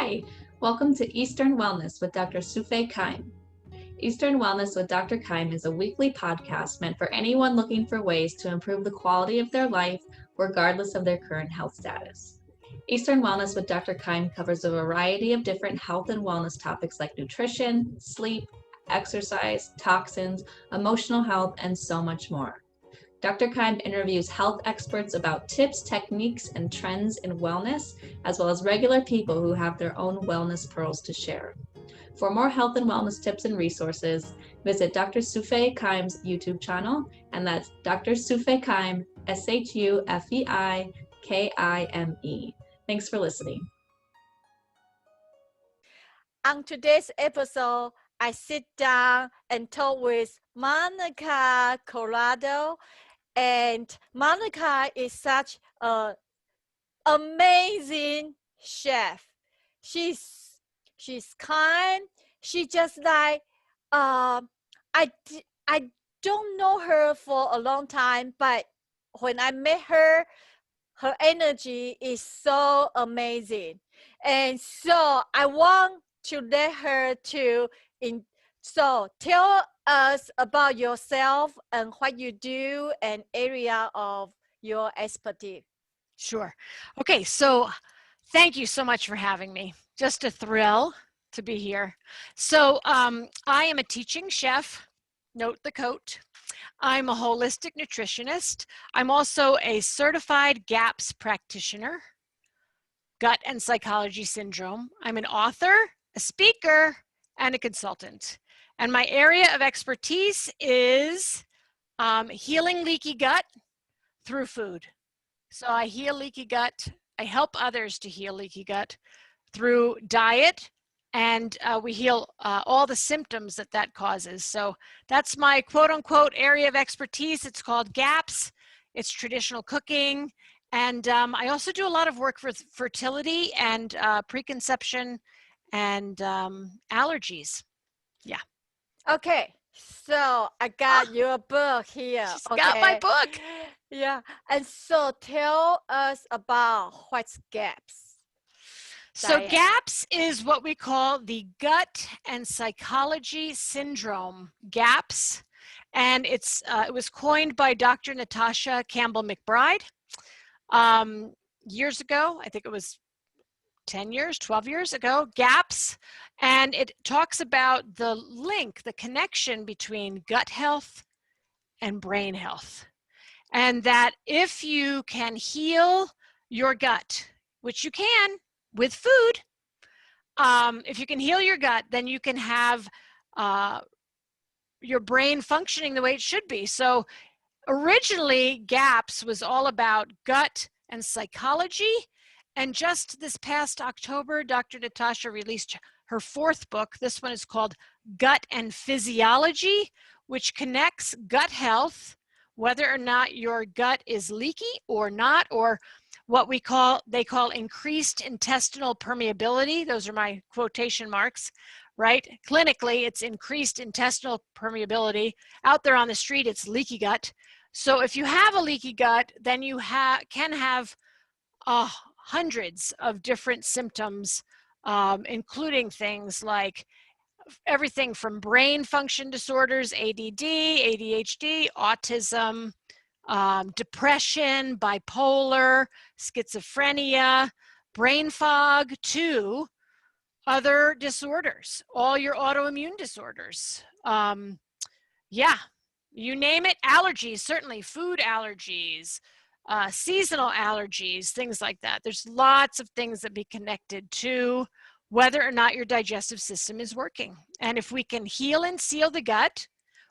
Hi, welcome to Eastern Wellness with Dr. Sufei Kaim. Eastern Wellness with Dr. Kaim is a weekly podcast meant for anyone looking for ways to improve the quality of their life regardless of their current health status. Eastern Wellness with Dr. Kaim covers a variety of different health and wellness topics like nutrition, sleep, exercise, toxins, emotional health, and so much more. Dr. Kaim interviews health experts about tips, techniques, and trends in wellness, as well as regular people who have their own wellness pearls to share. For more health and wellness tips and resources, visit Dr. Sufei Kaim's YouTube channel, and that's Dr. Sufei Kaim, Sufeikime. Thanks for listening. On today's episode, I sit down and talk with Monica Corrado. And Monica is such an amazing chef. She's kind. She just like I don't know her for a long time, but when I met her, her energy is so amazing. And so I want to let her so tell us about yourself and what you do and area of your expertise. Sure. Okay, so thank you so much for having me. Just a thrill to be here. So I am a teaching chef, note the coat. I'm a holistic nutritionist. I'm also a certified GAPS practitioner, gut and psychology syndrome. I'm an author, a speaker, and a consultant. And my area of expertise is healing leaky gut through food. So I heal leaky gut. I help others to heal leaky gut through diet, and we heal all the symptoms that causes. So that's my quote unquote area of expertise. It's called GAPS. It's traditional cooking. And I also do a lot of work for fertility and preconception and allergies. Yeah. Okay, so I got your book here. She's okay. got my book. Yeah, and so tell us about what's GAPS. So Diet. GAPS is what we call the gut and psychology syndrome, GAPS. And it was coined by Dr. Natasha Campbell-McBride years ago. I think it was 10 years, 12 years ago, GAPS. And it talks about the link, the connection between gut health and brain health. And that if you can heal your gut, which you can with food, if you can heal your gut, then you can have your brain functioning the way it should be. So originally, GAPS was all about gut and psychology. And just this past October, Dr. Natasha released her fourth book. This one is called Gut and Physiology, which connects gut health, whether or not your gut is leaky or not, or what they call increased intestinal permeability. Those are my quotation marks, right? Clinically, it's increased intestinal permeability. Out there on the street, it's leaky gut. So if you have a leaky gut, then you can have hundreds of different symptoms, including things like everything from brain function disorders, ADD, ADHD, autism, depression, bipolar, schizophrenia, brain fog, to other disorders, all your autoimmune disorders. Yeah, you name it, allergies, certainly food allergies, seasonal allergies, things like that. There's lots of things that be connected to whether or not your digestive system is working. And if we can heal and seal the gut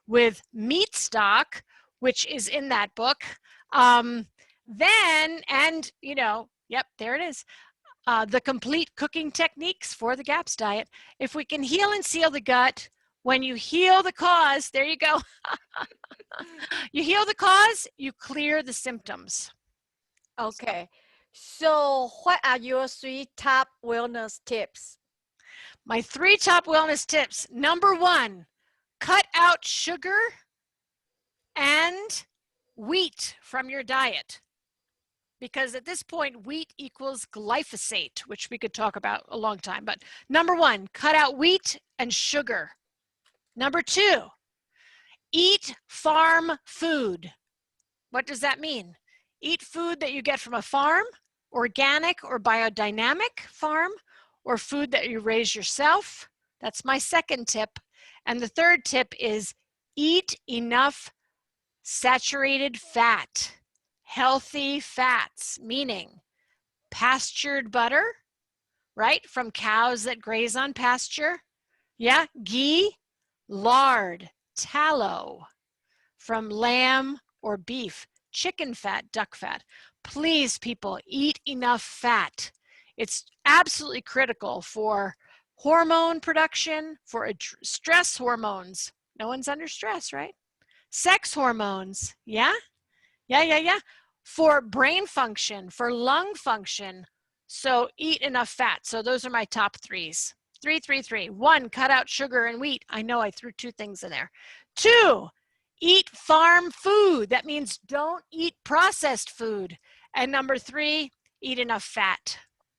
with meat stock, which is in that book, then, and yep, there it is. The complete cooking techniques for the GAPS diet. If we can heal and seal the gut, when you heal the cause, there you go. You heal the cause, you clear the symptoms. Okay, so what are your 3 top wellness tips? My 3 top wellness tips. Number 1, cut out sugar and wheat from your diet. because at this point, wheat equals glyphosate, which we could talk about a long time. But number one, cut out wheat and sugar. Number two, eat farm food. What does that mean? Eat food that you get from a farm, organic or biodynamic farm, or food that you raise yourself. That's my second tip. And the third tip is eat enough saturated fat, healthy fats, meaning pastured butter, right, from cows that graze on pasture. Yeah, ghee, lard, tallow from lamb or beef, chicken fat, duck fat. Please, people, eat enough fat. It's absolutely critical for hormone production, for stress hormones. No one's under stress, right? Sex hormones, yeah? Yeah. For brain function, for lung function. So eat enough fat. So those are my top threes. 3. 1, cut out sugar and wheat. I know I threw 2 things in there. 2, eat farm food. That means don't eat processed food. And number 3, eat enough fat.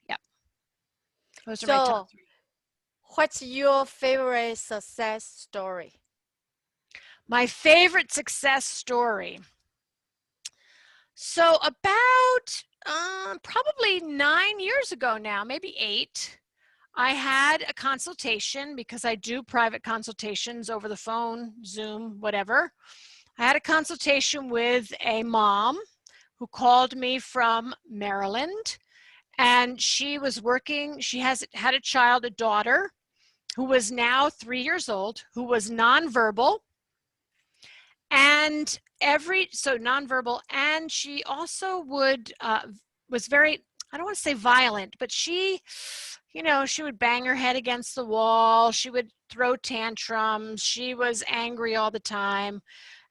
Yep. Those are my top 3. What's your favorite success story? My favorite success story. So about probably 9 years ago now, maybe 8, I had a consultation because I do private consultations over the phone, Zoom, whatever. I had a consultation with a mom who called me from Maryland, and she was working, she had a child, a daughter, who was now 3 years old, who was nonverbal, and nonverbal, and she also was very, I don't want to say violent, but she, she would bang her head against the wall, she would throw tantrums, she was angry all the time.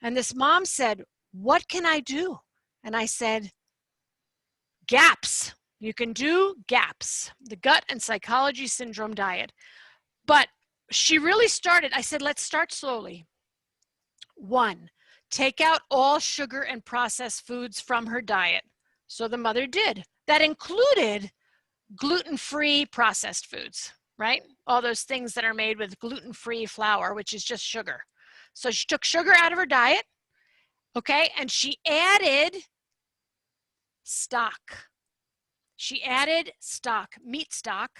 And this mom said, "What can I do?" And I said, GAPS. You can do GAPS, the Gut and Psychology Syndrome Diet. But she really started, I said, let's start slowly. 1, take out all sugar and processed foods from her diet. So the mother did. That included gluten-free processed foods, right? All those things that are made with gluten-free flour, which is just sugar. So she took sugar out of her diet, okay? And she added stock. She added stock, meat stock.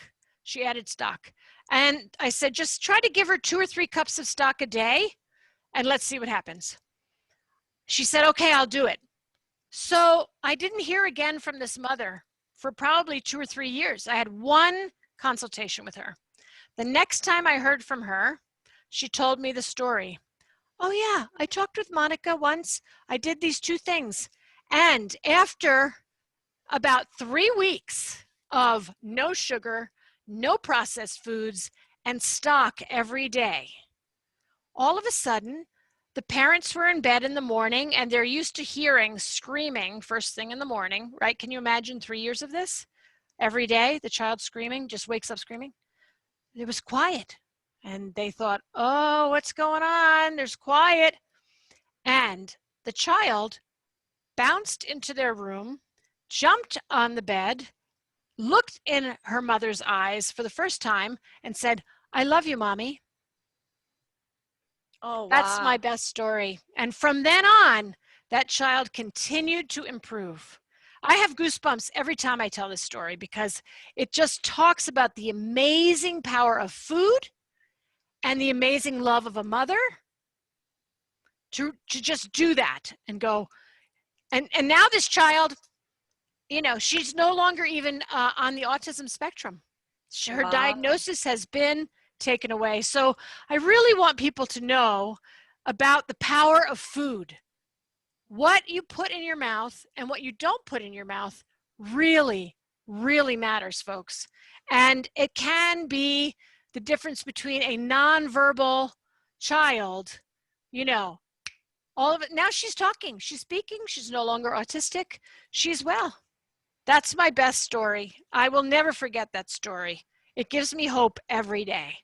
She added stock. And I said, just try to give her 2 or 3 cups of stock a day, and let's see what happens. She said, okay, I'll do it. So I didn't hear again from this mother for probably 2 or 3 years. I had 1 consultation with her. The next time I heard from her, she told me the story. Oh yeah, I talked with Monica once. I did these 2 things. And after about 3 weeks of no sugar, no processed foods, and stock every day, all of a sudden, the parents were in bed in the morning and they're used to hearing screaming first thing in the morning, right? Can you imagine 3 years of this? Every day, the child screaming, just wakes up screaming. It was quiet. And they thought, oh, what's going on? There's quiet. And the child bounced into their room, jumped on the bed, looked in her mother's eyes for the first time and said, I love you, Mommy. Oh, wow. That's my best story. And from then on, that child continued to improve. I have goosebumps every time I tell this story because it just talks about the amazing power of food and the amazing love of a mother to just do that and go. And now this child, she's no longer even on the autism spectrum. Her diagnosis has been taken away. So I really want people to know about the power of food. What you put in your mouth and what you don't put in your mouth really, really matters, folks. And it can be the difference between a nonverbal child, all of it. Now she's talking, she's speaking, she's no longer autistic, she's well. That's my best story. I will never forget that story. It gives me hope every day.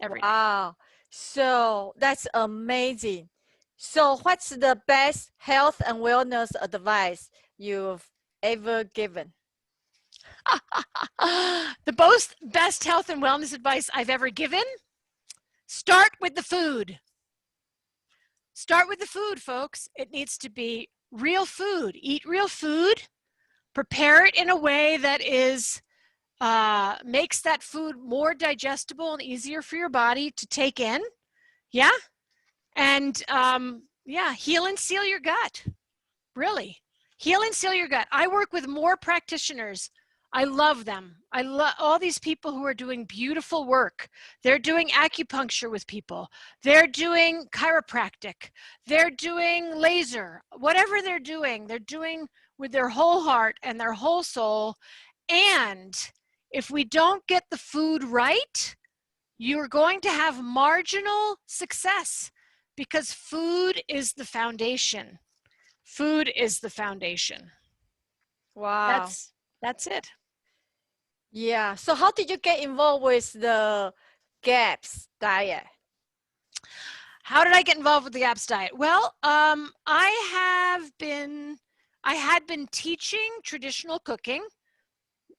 Wow. So that's amazing. So what's the best health and wellness advice you've ever given? The best health and wellness advice I've ever given? Start with the food. Start with the food, folks. It needs to be real food. Eat real food. Prepare it in a way that is makes that food more digestible and easier for your body to take in. Yeah. And yeah, heal and seal your gut. Really. Heal and seal your gut. I work with more practitioners. I love them. I love all these people who are doing beautiful work. They're doing acupuncture with people. They're doing chiropractic. They're doing laser. Whatever they're doing with their whole heart and their whole soul. And if we don't get the food right, you're going to have marginal success, because food is the foundation. Food is the foundation. Wow. That's it. Yeah. So how did you get involved with the GAPS diet? How did I get involved with the GAPS diet? Well, I had been teaching traditional cooking,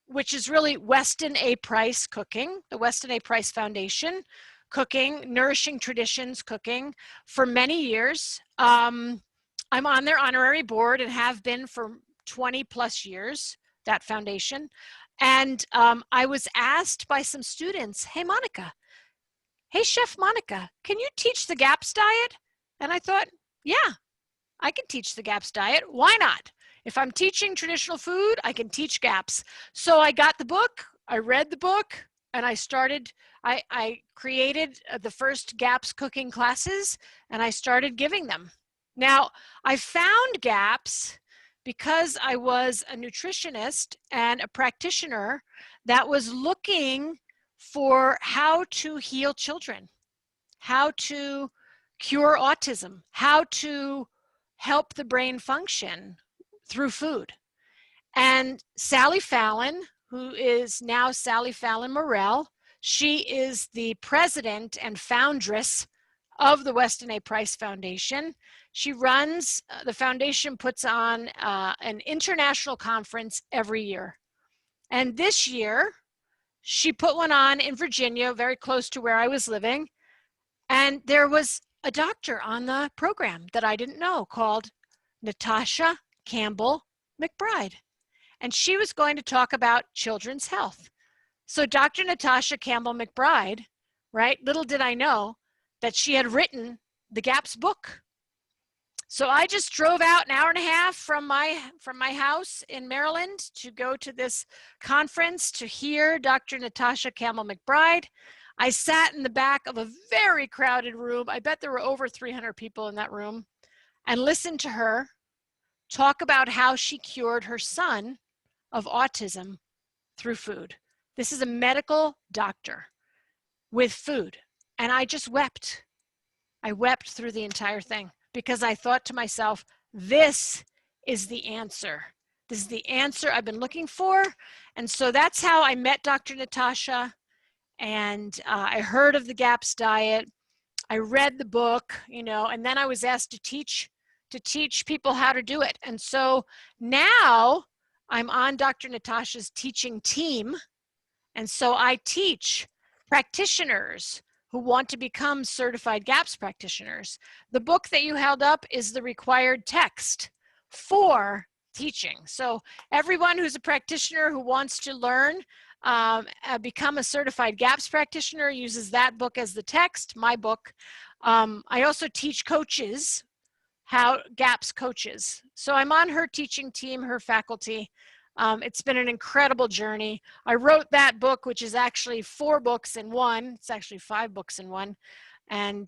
which is really Weston A. Price cooking, the Weston A. Price Foundation cooking, nourishing traditions cooking, for many years. I'm on their honorary board and have been for 20 plus years, that foundation. And I was asked by some students, hey, Monica, hey, Chef Monica, can you teach the GAPS diet? And I thought, yeah, I can teach the GAPS diet. Why not? If I'm teaching traditional food, I can teach GAPS. So I got the book, I read the book, and I created the first GAPS cooking classes, and I started giving them. Now, I found GAPS because I was a nutritionist and a practitioner that was looking for how to heal children, how to cure autism, how to help the brain function through food. And Sally Fallon, who is now Sally Fallon Morell, she is the president and foundress of the Weston A. Price Foundation. She runs, the foundation puts on an international conference every year. And this year, she put one on in Virginia, very close to where I was living. And there was a doctor on the program that I didn't know, called Natasha Campbell-McBride. And she was going to talk about children's health. So Dr. Natasha Campbell-McBride, right, little did I know that she had written the GAPS book. So I just drove out an hour and a half from my house in Maryland to go to this conference to hear Dr. Natasha Campbell-McBride. I sat in the back of a very crowded room. I bet there were over 300 people in that room, and listened to her talk about how she cured her son of autism through food. This is a medical doctor with food. And I just wept. I wept through the entire thing, because I thought to myself, this is the answer. This is the answer I've been looking for. And so that's how I met Dr. Natasha. And I heard of the GAPS diet. I read the book, and then I was asked to teach people how to do it. And so now I'm on Dr. Natasha's teaching team. And so I teach practitioners who want to become certified GAPS practitioners. The book that you held up is the required text for teaching. So everyone who's a practitioner who wants to learn, become a certified GAPS practitioner, uses that book as the text, my book. I also teach coaches, how GAPS coaches. So I'm on her teaching team, her faculty. It's been an incredible journey. I wrote that book, which is actually 4 books in one. It's actually 5 books in one. And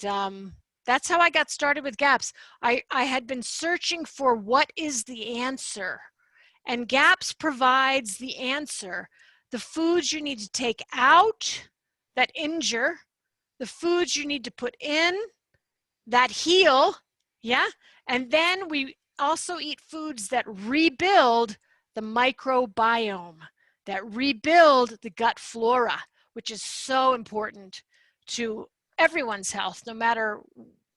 that's how I got started with GAPS. I had been searching for what is the answer. And GAPS provides the answer. The foods you need to take out that injure, the foods you need to put in that heal, yeah? And then we also eat foods that rebuild the microbiome, that rebuild the gut flora, which is so important to everyone's health, no matter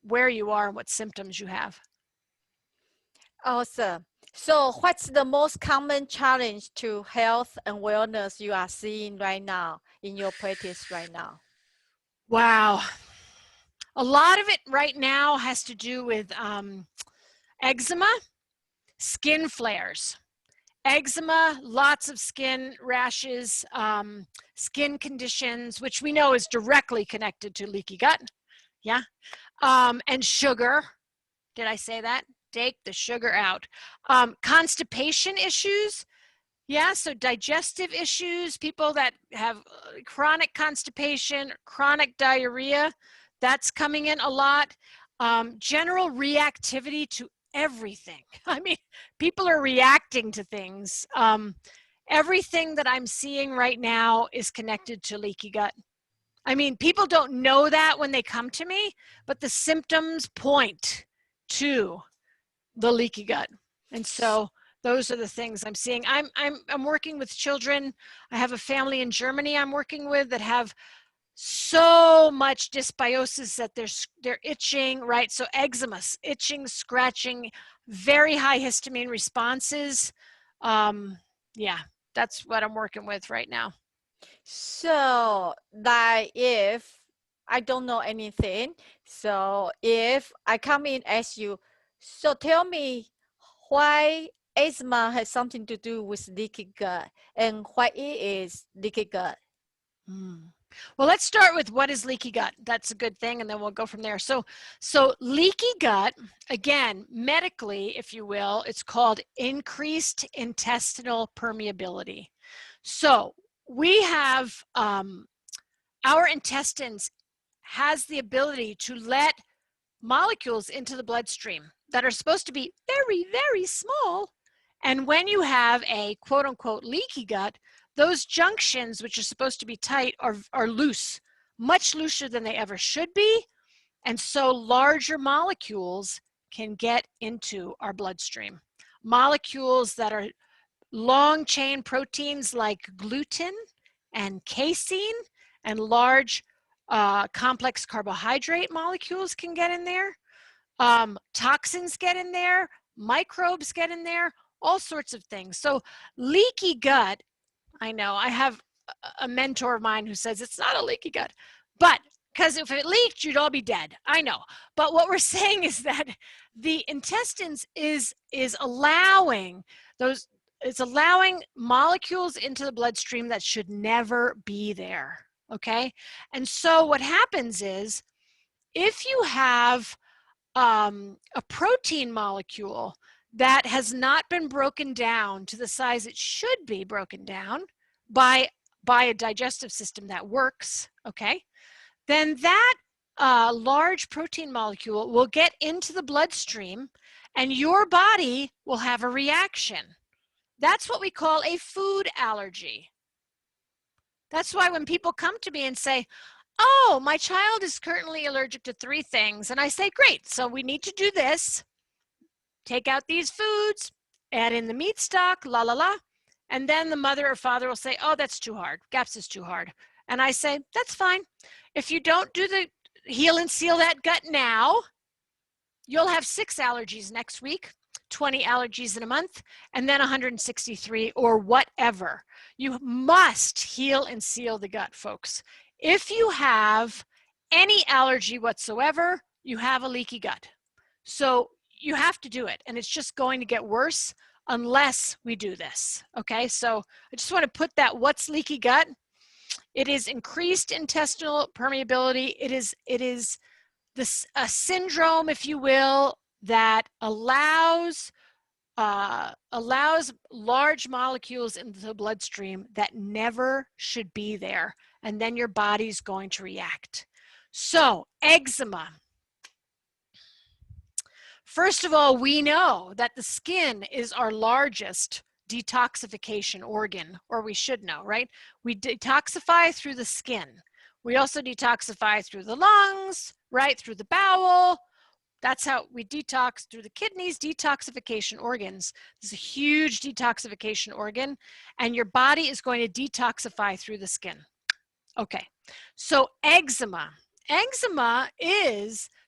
where you are and what symptoms you have. Awesome. So what's the most common challenge to health and wellness you are seeing right now in your practice right now? Wow. A lot of it right now has to do with eczema, skin flares. Eczema, lots of skin rashes, skin conditions, which we know is directly connected to leaky gut. Yeah. And sugar. Did I say that? Take the sugar out. Constipation issues. Yeah, so digestive issues, people that have chronic constipation, chronic diarrhea, that's coming in a lot. General reactivity to everything. I mean, people are reacting to things. Everything that I'm seeing right now is connected to leaky gut. I mean, people don't know that when they come to me, but the symptoms point to the leaky gut. And so those are the things I'm seeing. I'm working with children. I have a family in Germany I'm working with that have so much dysbiosis that they're itching, right? So eczema, itching, scratching, very high histamine responses. Yeah, that's what I'm working with right now. So like if I don't know anything, so if I come in as you, so tell me why asthma has something to do with leaky gut and why it is leaky gut. Well, let's start with what is leaky gut. That's a good thing, and then we'll go from there. So leaky gut, again, medically, if you will, it's called increased intestinal permeability. So we have our intestines has the ability to let molecules into the bloodstream that are supposed to be very, very small. And when you have a quote unquote leaky gut, those junctions, which are supposed to be tight, are loose, much looser than they ever should be. And so larger molecules can get into our bloodstream. Molecules that are long chain proteins like gluten and casein and large complex carbohydrate molecules can get in there. Toxins get in there, microbes get in there, all sorts of things. So leaky gut, I know I have a mentor of mine who says it's not a leaky gut, but because if it leaked, you'd all be dead. I know. But what we're saying is that the intestines is allowing those, it's allowing molecules into the bloodstream that should never be there. Okay. And so what happens is if you have a protein molecule that has not been broken down to the size it should be broken down by a digestive system that works, okay, then that large protein molecule will get into the bloodstream and your body will have a reaction. That's what we call a food allergy. That's why when people come to me and say, oh, my child is currently allergic to 3 things. And I say, great, so we need to do this. Take out these foods, add in the meat stock, la, la, la. And then the mother or father will say, oh, that's too hard. GAPS is too hard. And I say, that's fine. If you don't do the heal and seal that gut now, you'll have 6 allergies next week, 20 allergies in a month, and then 163 or whatever. You must heal and seal the gut, folks. If you have any allergy whatsoever, you have a leaky gut. So you have to do it, and it's just going to get worse unless we do this, okay? So I just want to put that, what's leaky gut? It is increased intestinal permeability. It is this a syndrome, if you will, that allows large molecules into the bloodstream that never should be there, and then your body's going to react. So eczema. First of all, we know that the skin is our largest detoxification organ, or we should know, right? We detoxify through the skin. We also detoxify through the lungs, right? Through the bowel. That's how we detox through the kidneys, detoxification organs. This is a huge detoxification organ, and your body is going to detoxify through the skin. Okay, so eczema. Eczema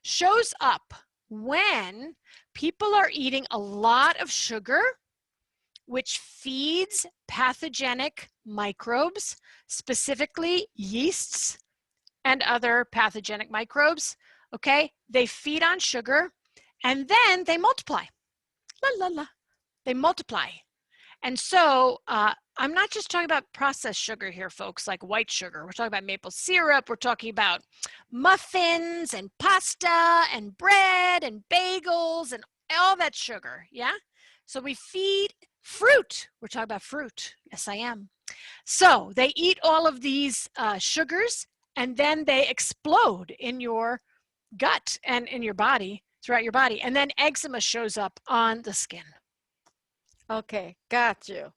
shows up when people are eating a lot of sugar which feeds pathogenic microbes, specifically yeasts and other pathogenic microbes, okay? They feed on sugar and then they multiply. La, la, la. They multiply. And so I'm not just talking about processed sugar here, folks, like white sugar. We're talking about maple syrup. We're talking about muffins and pasta and bread and bagels and all that sugar, yeah? So we feed fruit. We're talking about fruit. Yes, I am. So they eat all of these sugars, and then they explode in your gut and in your body, throughout your body. And then eczema shows up on the skin. Okay, got you.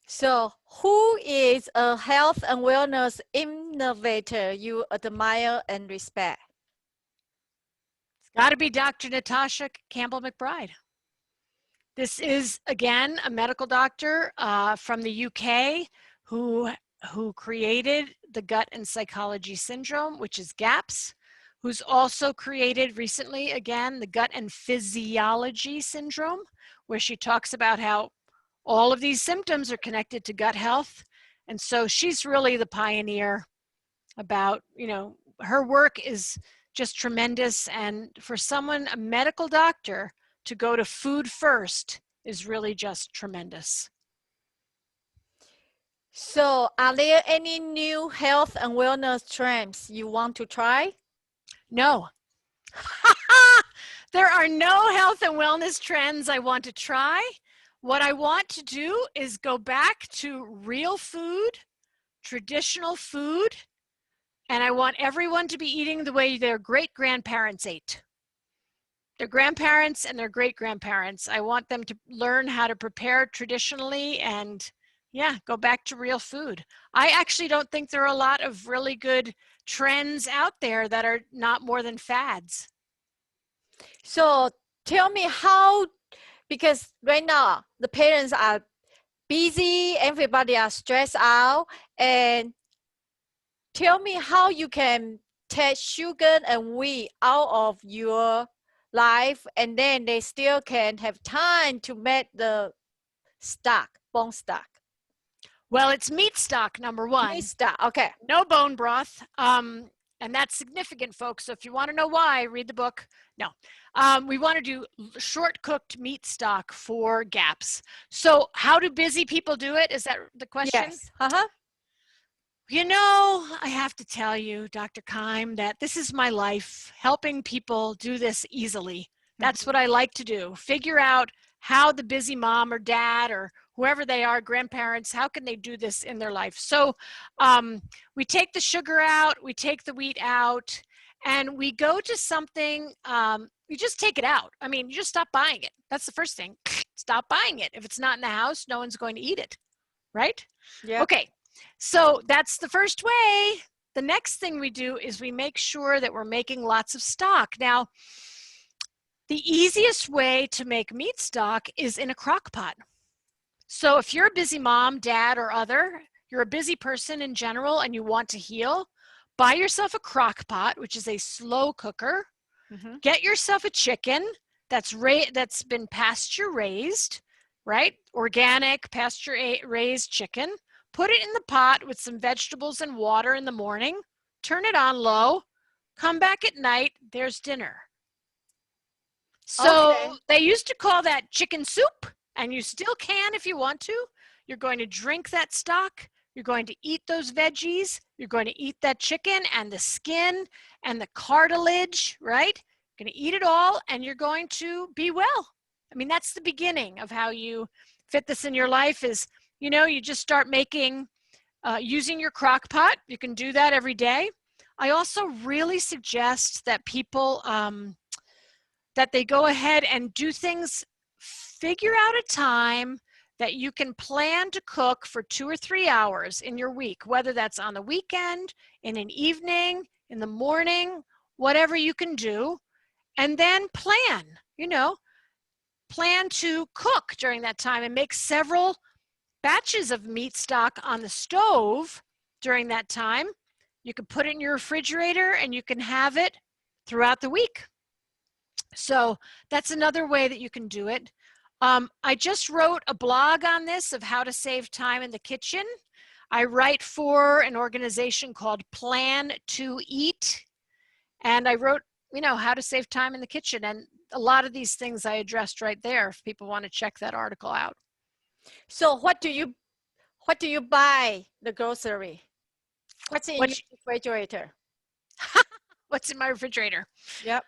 So who is a health and wellness innovator you admire and respect? It's got to be Dr. Natasha Campbell-McBride. This is, again, a medical doctor from the UK who created the Gut and Psychology Syndrome, which is GAPS, who's also created recently, again, the Gut and Physiology Syndrome, where she talks about how all of these symptoms are connected to gut health. And so she's really the pioneer about, you know, her work is just tremendous. And for someone, a medical doctor, to go to food first is really just tremendous. So are there any new health and wellness trends you want to try? No. There are no health and wellness trends I want to try. What I want to do is go back to real food, traditional food, and I want everyone to be eating the way their great-grandparents ate. Their grandparents and their great-grandparents. I want them to learn how to prepare traditionally and, yeah, go back to real food. I actually don't think there are a lot of really good trends out there that are not more than fads. So tell me how, because right now the parents are busy, everybody are stressed out, and tell me how you can take sugar and wheat out of your life, and then they still can have time to make the stock, bone stock. Well, it's meat stock, number one. Meat stock, okay. No bone broth. And that's significant, folks. So if you want to know why, read the book. No. We want to do short cooked meat stock for GAPS. So how do busy people do it? Is that the question? Yes. Uh-huh. You know, I have to tell you, Dr. Keim, that this is my life, helping people do this easily. That's what I like to do. Figure out how the busy mom or dad or whoever they are, grandparents, how can they do this in their life? So we take the sugar out, we take the wheat out, and we go to something, you just take it out. I mean, you just stop buying it. That's the first thing. Stop buying it. If it's not in the house, no one's going to eat it, right? Yeah. Okay, so that's the first way. The next thing we do is we make sure that we're making lots of stock. Now, the easiest way to make meat stock is in a crock pot. So if you're a busy mom, dad, or other, you're a busy person in general and you want to heal, buy yourself a crock pot, which is a slow cooker. Get yourself a chicken that's been pasture raised, right? Organic pasture raised chicken. Put it in the pot with some vegetables and water in the morning. Turn it on low. Come back at night. There's dinner. So they used to call that chicken soup, and you still can if you want to. You're going to drink that stock. You're going to eat those veggies. You're going to eat that chicken and the skin and the cartilage, right? You're going to eat it all, and you're going to be well. I mean, that's the beginning of how you fit this in your life is, you know, you just start making, using your crock pot. You can do that every day. I also really suggest that people, that they go ahead and do things, figure out a time that you can plan to cook for 2 or 3 hours in your week, whether that's on the weekend, in an evening, in the morning, whatever you can do, and then plan, you know, plan to cook during that time and make several batches of meat stock on the stove during that time. You can put it in your refrigerator and you can have it throughout the week. So that's another way that you can do it. I just wrote a blog on this of how to save time in the kitchen. I write for an organization called Plan to Eat. And I wrote, you know, how to save time in the kitchen. And a lot of these things I addressed right there if people want to check that article out. So what do you buy the grocery? What's in your refrigerator? What's in my refrigerator? Yep.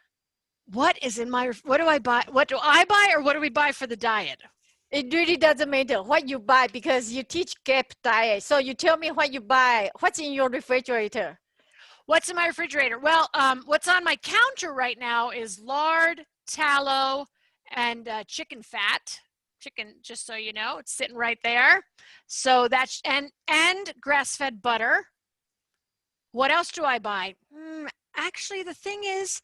What is in my, what do I buy? What do I buy or what do we buy for the diet? It really doesn't matter what you buy because you teach GAP diet. So you tell me what you buy. What's in your refrigerator? What's in my refrigerator? Well, what's on my counter right now is lard, tallow, and chicken fat. Chicken, just so you know, it's sitting right there. So that's, and grass-fed butter. What else do I buy? Actually, the thing is,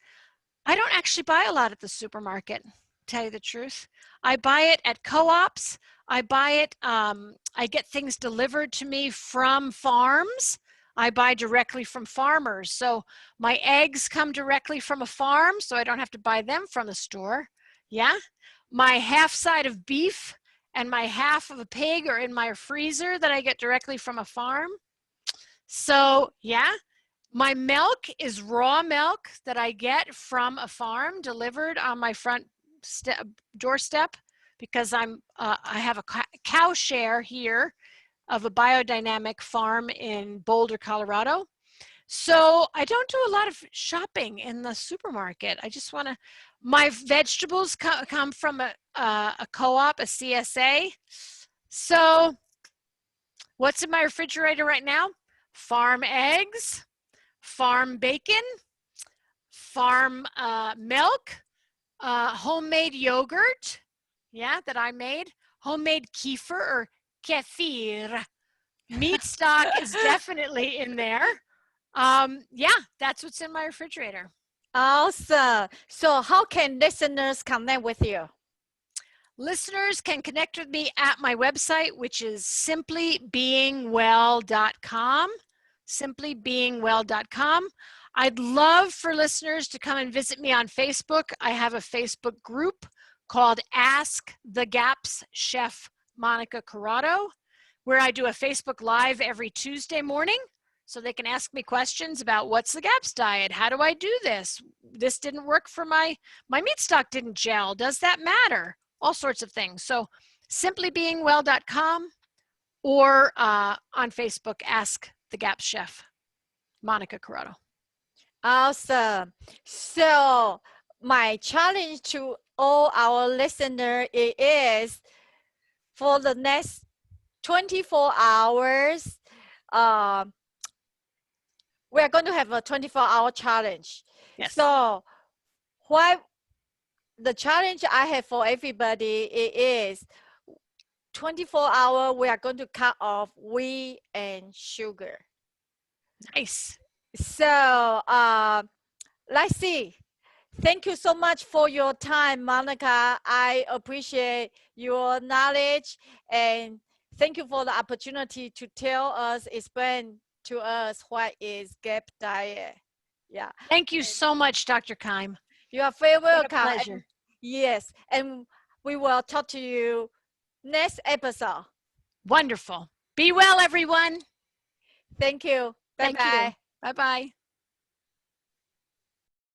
I don't actually buy a lot at the supermarket, to tell you the truth. I buy it at co-ops. I buy it, I get things delivered to me from farms. I buy directly from farmers. So my eggs come directly from a farm, so I don't have to buy them from the store. Yeah. My half side of beef and my half of a pig are in my freezer that I get directly from a farm. So yeah. My milk is raw milk that I get from a farm delivered on my front doorstep because I have a cow share here of a biodynamic farm in Boulder, Colorado. So I don't do a lot of shopping in the supermarket. I just want to, my vegetables come from a co-op, a CSA. So what's in my refrigerator right now? Farm eggs, farm bacon, farm milk, homemade yogurt, yeah, that I made, homemade kefir or kefir. Meat stock is definitely in there. Yeah, that's what's in my refrigerator. Awesome. So how can listeners connect with you? Listeners can connect with me at my website, which is simplybeingwell.com. simplybeingwell.com. I'd love for listeners to come and visit me on Facebook. I have a Facebook group called Ask the Gaps Chef Monica Corrado, where I do a Facebook Live every Tuesday morning. So they can ask me questions about what's the GAPS diet? How do I do this? This didn't work for my meat stock didn't gel. Does that matter? All sorts of things. So simplybeingwell.com or on Facebook, Ask the GAPS Chef, Monica Corrado. Awesome. So my challenge to all our listeners is for the next 24 hours, we are going to have a 24-hour challenge. Yes. So what the challenge I have for everybody is 24 hours, we are going to cut off wheat and sugar. Nice. So let's see. Thank you so much for your time, Monica. I appreciate your knowledge and thank you for the opportunity to tell us, explain to us what is GAP diet. Yeah. Thank you so much, Dr. Keim. You are very welcome. Pleasure. And, yes. And we will talk to you next episode. Wonderful. Be well, everyone. Thank you. Thank you. Bye-bye.